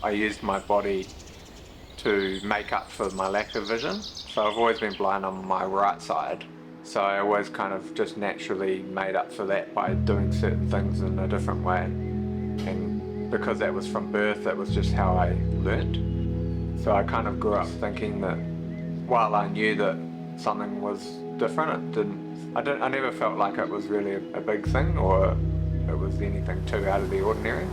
I used my body to make up for my lack of vision. So I've always been blind on my right side. So I always kind of just naturally made up for that by doing certain things in a different way. And because that was from birth, that was just how I learned. So I kind of grew up thinking that while I knew that something was different, I never felt like it was really a big thing or it was anything too out of the ordinary.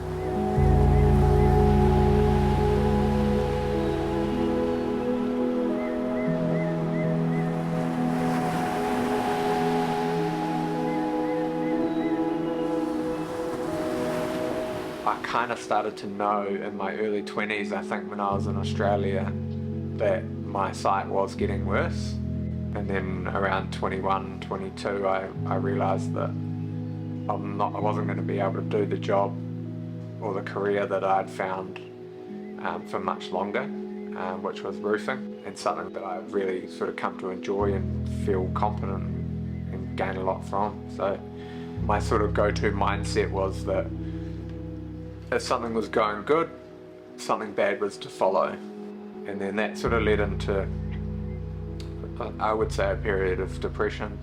I kind of started to know in my early 20s, I think when I was in Australia, that my sight was getting worse. And then around 21, 22, I realised that I wasn't going to be able to do the job or the career that I'd found for much longer, which was roofing, and something that I've really sort of come to enjoy and feel confident and gain a lot from. So my sort of go-to mindset was that if something was going good, something bad was to follow. And then that sort of led into, I would say, a period of depression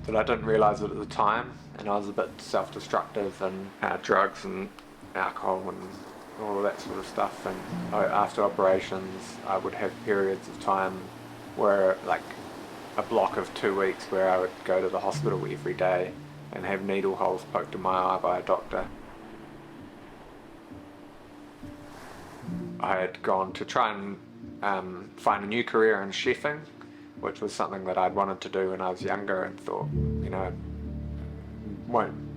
that I didn't realise it at the time, and I was a bit self-destructive and drugs and alcohol and all of that sort of stuff. And after operations, I would have periods of time where, like a block of 2 weeks, where I would go to the hospital every day and have needle holes poked in my eye by a doctor. I had gone to try and find a new career in chefing, which was something that I'd wanted to do when I was younger, and thought,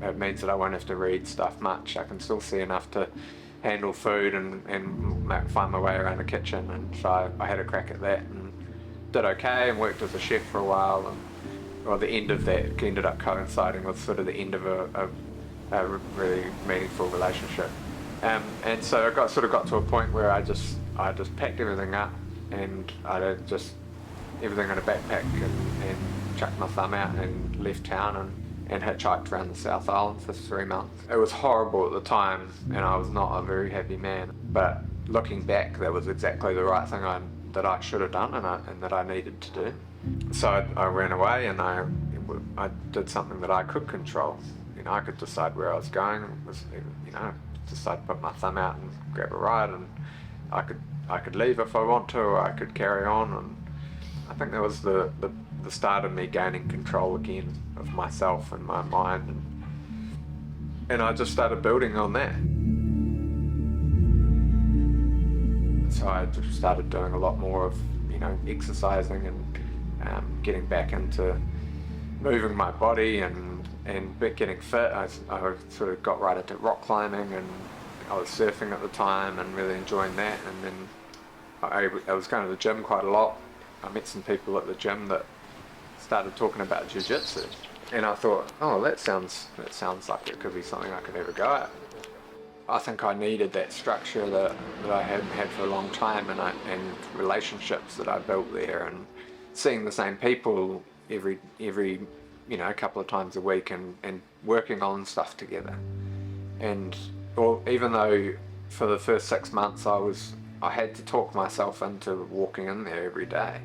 it means that I won't have to read stuff much. I can still see enough to handle food and find my way around the kitchen. And so I had a crack at that and did okay, and worked as a chef for a while. And the end of that ended up coinciding with sort of the end of a really meaningful relationship. And so I got to a point where I just packed everything up, and I had just everything in a backpack and chucked my thumb out and left town and hitchhiked around the South Island for 3 months. It was horrible at the time, and I was not a very happy man. But looking back, that was exactly the right thing that I should have done and that I needed to do. So I ran away, and I did something that I could control. I could decide where I was going. Decide to put my thumb out and grab a ride, and I could leave if I want to, or I could carry on. And I think that was the start of me gaining control again of myself and my mind, and I just started building on that. So I just started doing a lot more of exercising and getting back into moving my body and getting fit. I sort of got right into rock climbing, and I was surfing at the time and really enjoying that. And then I was going to the gym quite a lot. I met some people at the gym that started talking about jiu-jitsu, and I thought, oh, that sounds like it could be something I could ever go at. I think I needed that structure that I hadn't had for a long time, and relationships that I built there, and seeing the same people every a couple of times a week, and working on stuff together. And even though for the first 6 months I had to talk myself into walking in there every day,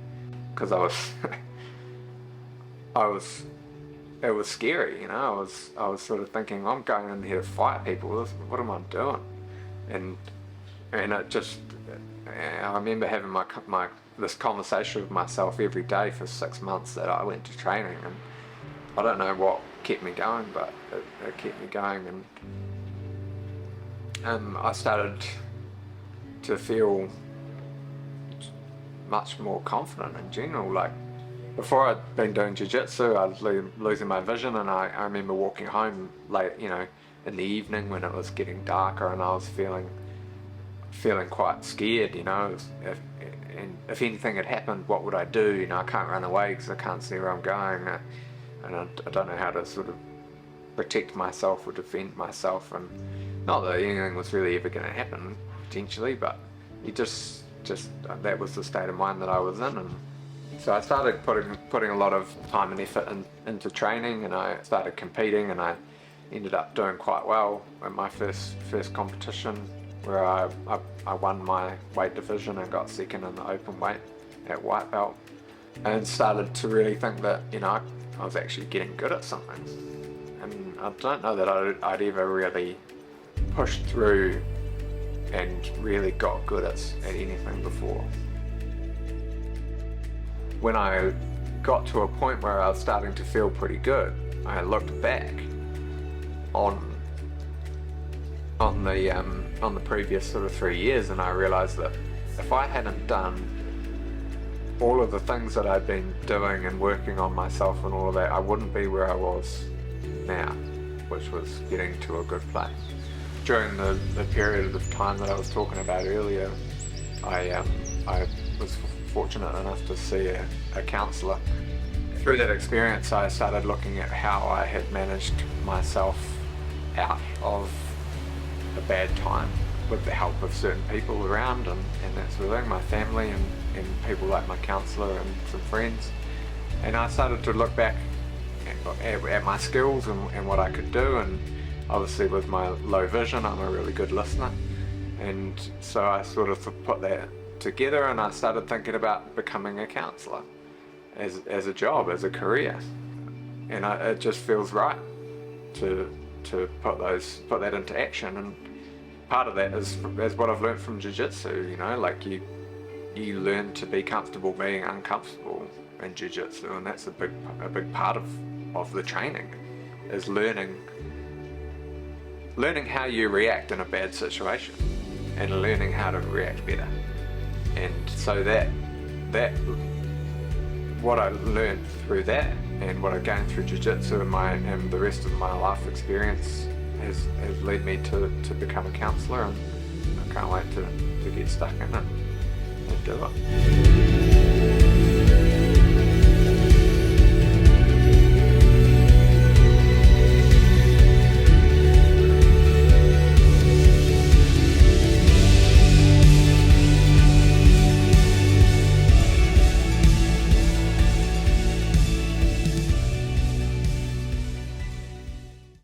because it was scary. I was sort of thinking, I'm going in here to fight people. What am I doing? And it just, I remember having this conversation with myself every day for 6 months that I went to training, and I don't know what kept me going, but it kept me going. And I started to feel much more confident in general. Like, before I'd been doing jiu-jitsu, I was losing my vision, and I remember walking home late, in the evening when it was getting darker, and I was feeling quite scared. If anything had happened, what would I do? I can't run away because I can't see where I'm going, and I don't know how to sort of protect myself or defend myself. And not that anything was really ever going to happen potentially, but you just that was the state of mind that I was in. And so I started putting a lot of time and effort into training, and I started competing, and I ended up doing quite well in my first competition, where I won my weight division and got second in the open weight at white belt, and started to really think that, you know, I was actually getting good at something. And I don't know that I'd ever really pushed through and really got good at anything before. When I got to a point where I was starting to feel pretty good, I looked back on the previous sort of 3 years, and I realized that if I hadn't done all of the things that I'd been doing and working on myself and all of that, I wouldn't be where I was now, which was getting to a good place. During the period of time that I was talking about earlier, I was fortunate enough to see a counsellor. Through that experience, I started looking at how I had managed myself out of a bad time with the help of certain people around and that sort of thing, my family and people like my counsellor and some friends. And I started to look back at my skills and what I could do, and obviously with my low vision, I'm a really good listener. And so I sort of put that together, and I started thinking about becoming a counsellor as a job, as a career. And it just feels right to put that into action. And part of that is what I've learned from jiu-jitsu, you know, like you learn to be comfortable being uncomfortable in jiu-jitsu, and that's a big part of the training, is learning how you react in a bad situation and learning how to react better. And so that what I learned through that and what I gained through jiu-jitsu and the rest of my life experience has led me to become a counsellor, and I can't wait to get stuck in it and do it.